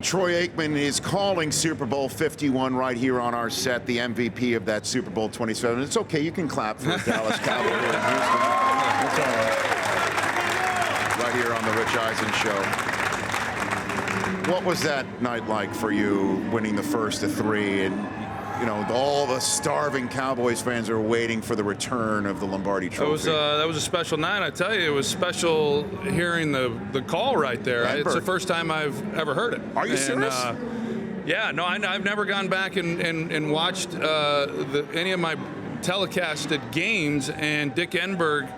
Troy Aikman is calling Super Bowl 51 right here on our set, the MVP of that Super Bowl 27. It's okay, you can clap for Dallas Cowboy in Houston. That's all right. Right here on the Rich Eisen Show. What was that night like for you, winning the first of three? And, you know, all the starving Cowboys fans are waiting for the return of the Lombardi Trophy. That was a special night. I tell you, it was special hearing the call right there. It's the first time I've ever heard it. Are you serious? Yeah, no, I've never gone back and watched any of my telecasted games, and Dick Enberg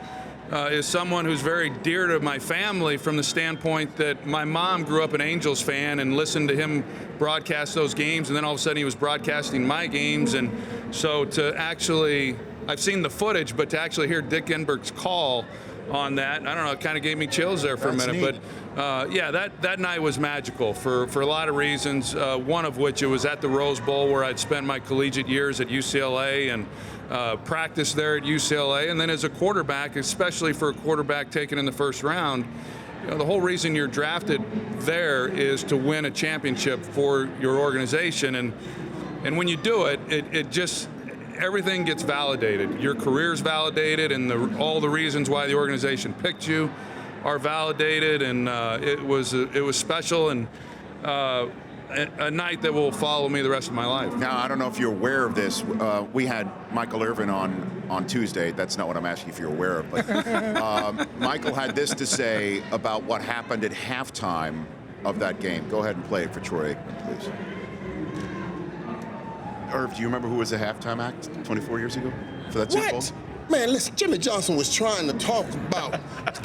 is someone who's very dear to my family from the standpoint that my mom grew up an Angels fan and listened to him broadcast those games, and then all of a sudden he was broadcasting my games. And so to actually, I've seen the footage, but to actually hear Dick Enberg's call on that, I don't know, it kind of gave me chills there for a minute. Neat. But yeah, that night was magical for a lot of reasons, one of which it was at the Rose Bowl where I'd spent my collegiate years at UCLA and practiced there at UCLA. And then as a quarterback, especially for a quarterback taken in the first round, you know, the whole reason you're drafted there is to win a championship for your organization. And when you do it, it just, everything gets validated. Your career's validated, and all the reasons why the organization picked you are validated. And it was special, and a night that will follow me the rest of my life. Now, I don't know if you're aware of this. We had Michael Irvin on Tuesday. That's not what I'm asking if you're aware of. But Michael had this to say about what happened at halftime of that game. Go ahead and play it for Troy Aikman, please. Irv, do you remember who was the halftime act 24 years ago for that Super Bowl? Man, listen, Jimmy Johnson was trying to talk about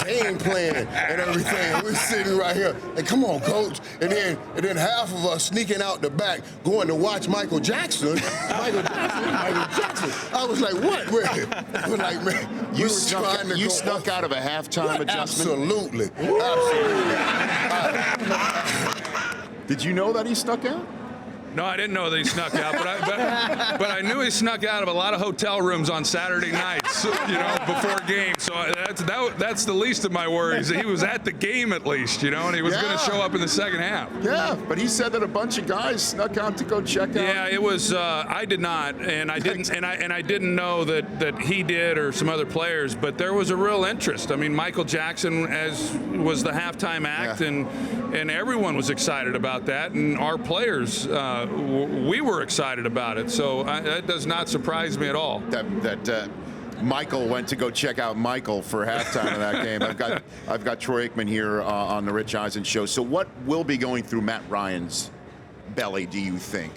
game plan and everything. And we're sitting right here, and come on, coach. And then half of us sneaking out the back, going to watch Michael Jackson. Michael Jackson. I was like, what? I was like, man, you snuck out of a halftime adjustment? Absolutely. Did you know that he snuck out? No, I didn't know that he snuck out, but I knew he snuck out of a lot of hotel rooms on Saturday nights, you know, before games. So that's the least of my worries. He was at the game at least, you know, and he was going to show up in the second half. Yeah, but he said that a bunch of guys snuck out to go check out. Yeah, it was. I did not, and I didn't, and I didn't know that he did or some other players. But there was a real interest. I mean, Michael Jackson was the halftime act, and everyone was excited about that, and our players. We were excited about it, so that does not surprise me at all. That Michael went to go check out Michael for halftime of that game. I've got Troy Aikman here on the Rich Eisen Show. So what will be going through Matt Ryan's belly, do you think,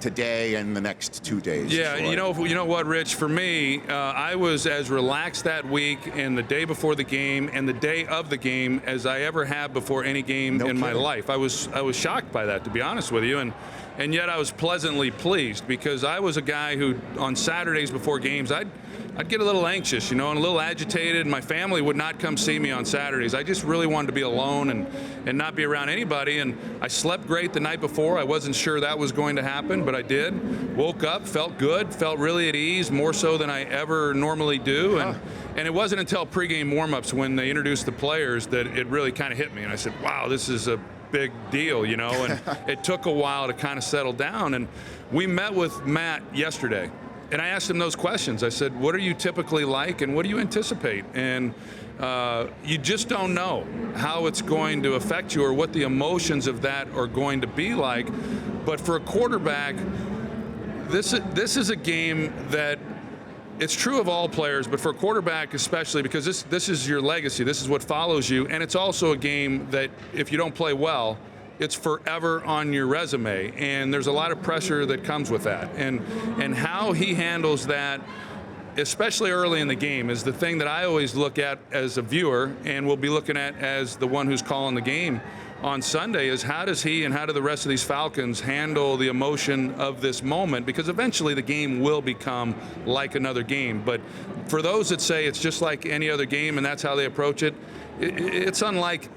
today and the next 2 days? Yeah, you know what, Rich? For me, I was as relaxed that week and the day before the game and the day of the game as I ever have before any game in my life. I was shocked by that, to be honest with you, and yet I was pleasantly pleased, because I was a guy who on Saturdays before games I'd get a little anxious, you know, and a little agitated. My family would not come see me on Saturdays. I just really wanted to be alone and not be around anybody. And I slept great the night before. I wasn't sure that was going to happen, but I did. Woke up, felt good, felt really at ease, more so than I ever normally do. And it wasn't until pregame warmups when they introduced the players that it really kind of hit me. And I said, wow, this is a big deal, you know. And it took a while to kind of settle down. And we met with Matt yesterday. And I asked him those questions. I said, what are you typically like, and what do you anticipate? And you just don't know how it's going to affect you or what the emotions of that are going to be like. But for a quarterback, this is a game that, it's true of all players, but for a quarterback especially, because this is your legacy, this is what follows you, and it's also a game that if you don't play well, it's forever on your resume, and there's a lot of pressure that comes with that. And how he handles that, especially early in the game, is the thing that I always look at as a viewer, and will be looking at as the one who's calling the game on Sunday, is how does he and how do the rest of these Falcons handle the emotion of this moment, because eventually the game will become like another game. But for those that say it's just like any other game and that's how they approach it, it's unlike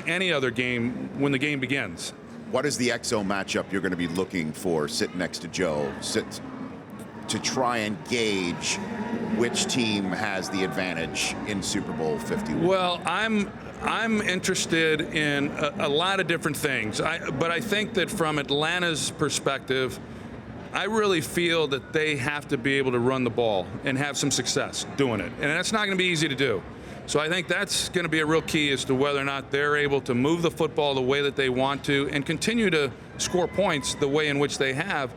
any other game when the game begins. What is the XO matchup you're going to be looking for sitting next to Joe to try and gauge which team has the advantage in Super Bowl 51? Well, I'm I'm interested in a lot of different things. But I think that from Atlanta's perspective, I really feel that they have to be able to run the ball and have some success doing it. And that's not going to be easy to do. So I think that's going to be a real key as to whether or not they're able to move the football the way that they want to and continue to score points the way in which they have.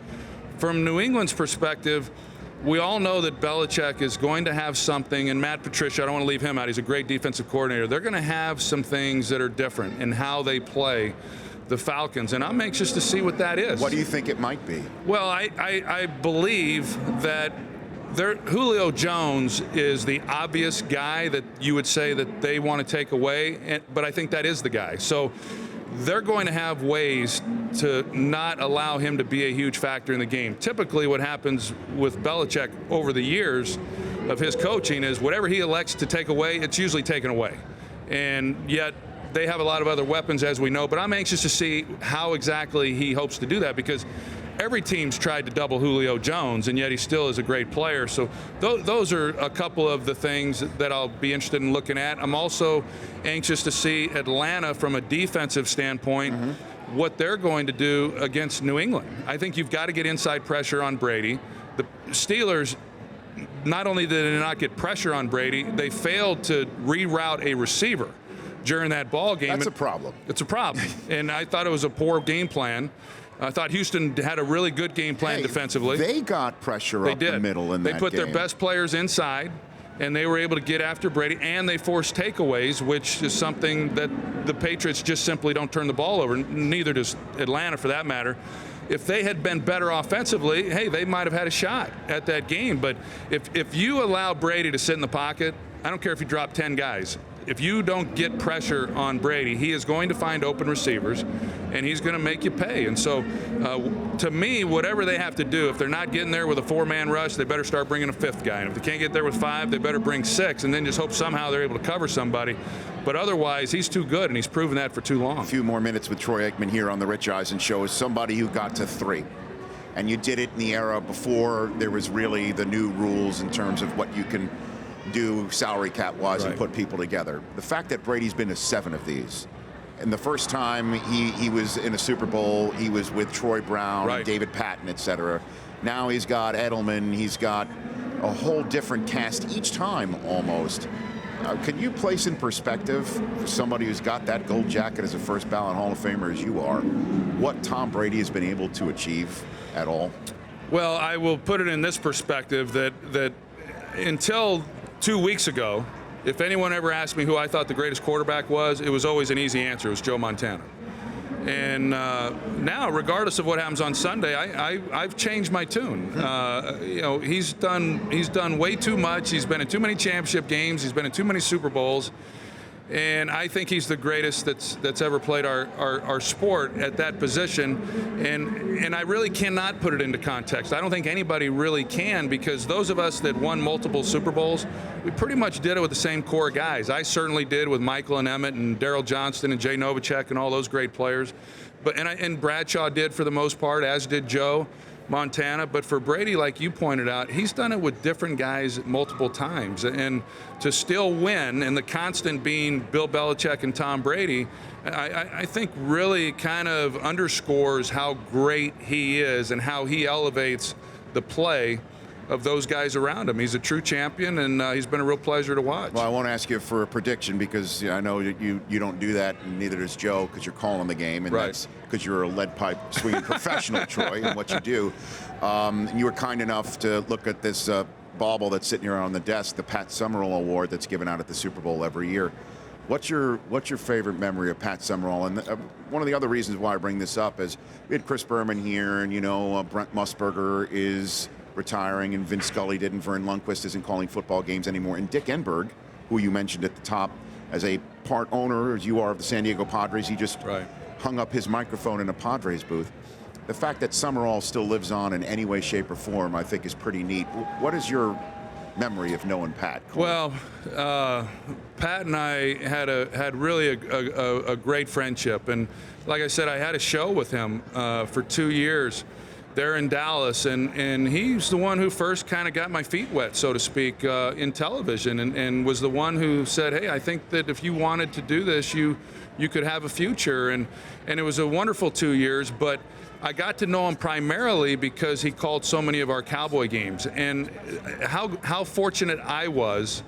From New England's perspective, we all know that Belichick is going to have something, and Matt Patricia, I don't want to leave him out, he's a great defensive coordinator. They're going to have some things that are different in how they play the Falcons, and I'm anxious to see what that is. What do you think it might be? Well, I believe that Julio Jones is the obvious guy that you would say that they want to take away, but I think that is the guy. So they're going to have ways to not allow him to be a huge factor in the game. Typically what happens with Belichick over the years of his coaching is whatever he elects to take away, it's usually taken away. And yet they have a lot of other weapons, as we know, but I'm anxious to see how exactly he hopes to do that, because every team's tried to double Julio Jones, and yet he still is a great player. So those are a couple of the things that I'll be interested in looking at. I'm also anxious to see Atlanta from a defensive standpoint, what they're going to do against New England. I think you've got to get inside pressure on Brady. The Steelers, not only did they not get pressure on Brady, they failed to reroute a receiver during that ball game. That's a problem. It's a problem. And I thought it was a poor game plan. I thought Houston had a really good game plan defensively. They got pressure up the middle in that game. They put their best players inside, and they were able to get after Brady, and they forced takeaways, which is something that the Patriots just simply don't turn the ball over. Neither does Atlanta, for that matter. If they had been better offensively, hey, they might have had a shot at that game. But if you allow Brady to sit in the pocket, I don't care if you drop 10 guys. If you don't get pressure on Brady, he is going to find open receivers, and he's going to make you pay. And so, to me, whatever they have to do, if they're not getting there with a 4-man rush, they better start bringing a 5th guy. And if they can't get there with 5, they better bring 6, and then just hope somehow they're able to cover somebody. But otherwise, he's too good, and he's proven that for too long. A few more minutes with Troy Aikman here on the Rich Eisen Show as somebody who got to 3. And you did it in the era before there was really the new rules in terms of what you can do salary cap wise and put people together. The fact that Brady's been to 7 of these, and the first time he was in a Super Bowl, he was with Troy Brown, and David Patton, etc. Now he's got Edelman, he's got a whole different cast each time almost. Can you place in perspective, for somebody who's got that gold jacket as a first ballot Hall of Famer as you are, what Tom Brady has been able to achieve at all? Well, I will put it in this perspective that until 2 weeks ago, if anyone ever asked me who I thought the greatest quarterback was, it was always an easy answer. It was Joe Montana. And now, regardless of what happens on Sunday, I've changed my tune. You know, he's done way too much. He's been in too many championship games. He's been in too many Super Bowls. And I think he's the greatest that's ever played our sport at that position. And I really cannot put it into context. I don't think anybody really can, because those of us that won multiple Super Bowls, we pretty much did it with the same core guys. I certainly did with Michael and Emmett and Darryl Johnston and Jay Novacek and all those great players. And Bradshaw did for the most part, as did Joe Montana. But for Brady, like you pointed out, he's done it with different guys multiple times. And to still win, and the constant being Bill Belichick and Tom Brady, I think really kind of underscores how great he is and how he elevates the play of those guys around him. He's a true champion, and he's been a real pleasure to watch. Well, I won't ask you for a prediction, because I know you don't do that, and neither does Joe, because you're calling the game, and that's because you're a lead pipe swinging professional, Troy, in what you do. You were kind enough to look at this bauble that's sitting here on the desk, the Pat Summerall Award that's given out at the Super Bowl every year. What's your favorite memory of Pat Summerall? And one of the other reasons why I bring this up is we had Chris Berman here, and Brent Musburger is retiring, and Vince Scully didn't. Vern Lundquist isn't calling football games anymore. And Dick Enberg, who you mentioned at the top, as a part owner, as you are, of the San Diego Padres, he just hung up his microphone in a Padres booth. The fact that Summerall still lives on in any way, shape, or form, I think is pretty neat. What is your memory of knowing Pat? Well, Pat and I had really a great friendship, and like I said, I had a show with him for 2 years. there in Dallas, and he's the one who first kind of got my feet wet, so to speak, in television, and was the one who said, hey, I think that if you wanted to do this, you could have a future, and it was a wonderful 2 years, but I got to know him primarily because he called so many of our Cowboy games, and how fortunate I was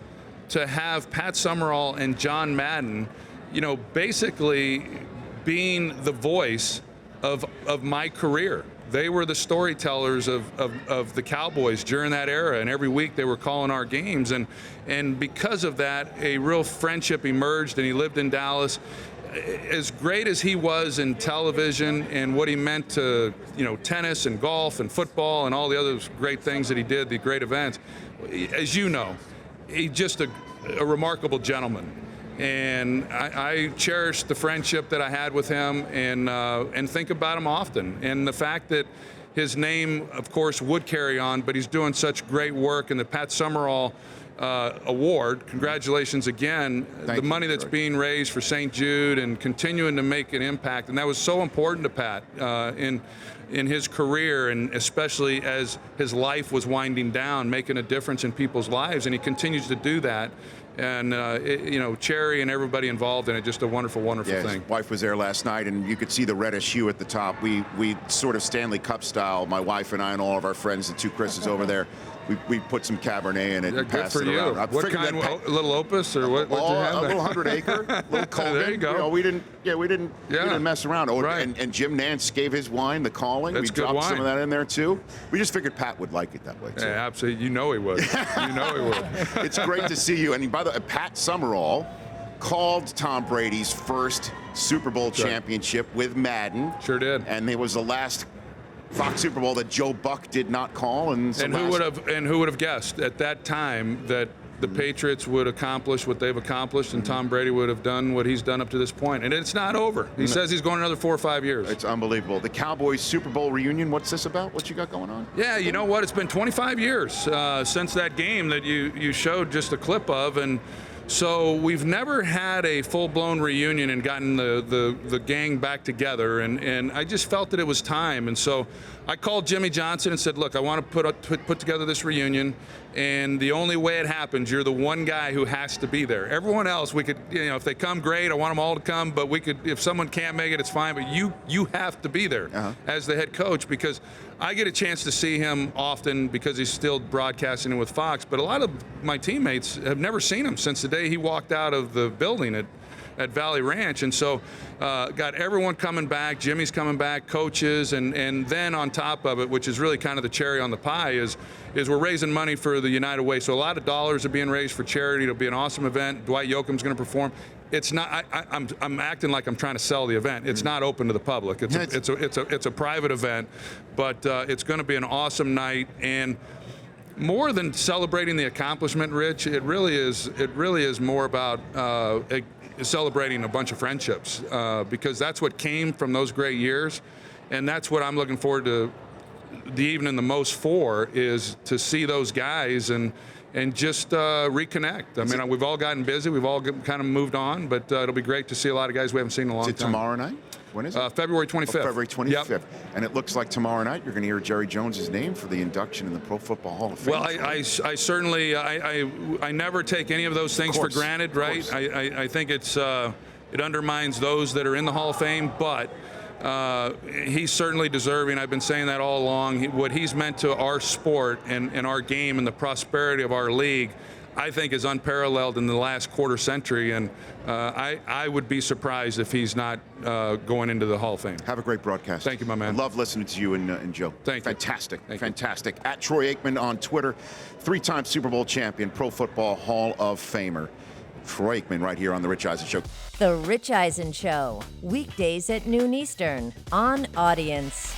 to have Pat Summerall and John Madden, basically being the voice of my career. They were the storytellers of the Cowboys during that era, and every week they were calling our games. And because of that, a real friendship emerged, and he lived in Dallas. As great as he was in television and what he meant to, tennis and golf and football and all the other great things that he did, the great events, as you know, he's just a remarkable gentleman. And I cherish the friendship that I had with him, and think about him often. And the fact that his name, of course, would carry on, but he's doing such great work. And the Pat Summerall Award, congratulations again. The money that's being raised for St. Jude and continuing to make an impact. And that was so important to Pat in his career, and especially as his life was winding down, making a difference in people's lives. And he continues to do that. And Cherry and everybody involved in it, just a wonderful, wonderful thing. His wife was there last night, and you could see the reddish hue at the top. We sort of Stanley Cup style, my wife and I and all of our friends, the two Chris's over there. We put some Cabernet in it and passed it around. What kind? A little Opus or what? What'd you have? A little 100 acre, a little Colgan. There you go. We didn't mess around. Right. And Jim Nance gave his wine, the Calling. That's we dropped good wine. some of that in there too. We just figured Pat would like it that way too. Yeah, absolutely. You know he would. It's great to see you. And by the way, Pat Summerall called Tom Brady's first Super Bowl championship with Madden. Sure did. And it was the last Fox Super Bowl that Joe Buck did not call, and who would have guessed at that time that the Patriots would accomplish what they've accomplished, and Tom Brady would have done what he's done up to this point. And it's not over. He says he's going another 4 or 5 years. It's unbelievable. The Cowboys Super Bowl reunion. What's this about? What you got going on? Yeah, you know what? It's been 25 years since that game that you showed just a clip of, and so we've never had a full-blown reunion and gotten the gang back together, and I just felt that it was time. And so I called Jimmy Johnson and said, look, I want to put together this reunion, and the only way it happens, you're the one guy who has to be there. Everyone else, we could, if they come, great, I want them all to come, but we could, if someone can't make it, it's fine, but you have to be there as the head coach, because I get a chance to see him often because he's still broadcasting with Fox, but a lot of my teammates have never seen him since the day he walked out of the building at Valley Ranch. And so got everyone coming back, Jimmy's coming back, coaches, and then on top of it, which is really kind of the cherry on the pie, is we're raising money for the United Way. So a lot of dollars are being raised for charity. It'll be an awesome event. Dwight Yoakam's going to perform. It's not. I'm acting like I'm trying to sell the event. It's not open to the public. It's a private event, but it's going to be an awesome night. And more than celebrating the accomplishment, Rich, it really is more about celebrating a bunch of friendships, because that's what came from those great years, and that's what I'm looking forward to the evening the most for, is to see those guys and just reconnect. I mean, we've all gotten busy. We've all kind of moved on, but it'll be great to see a lot of guys we haven't seen in a long time. Is it tomorrow night? When is it? February 25th. February 25th. Yep. And it looks like tomorrow night you're going to hear Jerry Jones's name for the induction in the Pro Football Hall of Fame. Well, I certainly, I never take any of those things for granted, right? I think it undermines those that are in the Hall of Fame, but he's certainly deserving. I've been saying that all along. What he's meant to our sport and our game and the prosperity of our league, I think, is unparalleled in the last quarter century, and I would be surprised if he's not going into the Hall of Fame. Have a great broadcast. Thank you, my man. I love listening to you and Joe. Thank you. Fantastic. Thank Fantastic. At Troy Aikman on Twitter, 3-time Super Bowl champion, Pro Football Hall of Famer. Troy Aikman right here on The Rich Eisen Show. The Rich Eisen Show, weekdays at noon Eastern on Audience.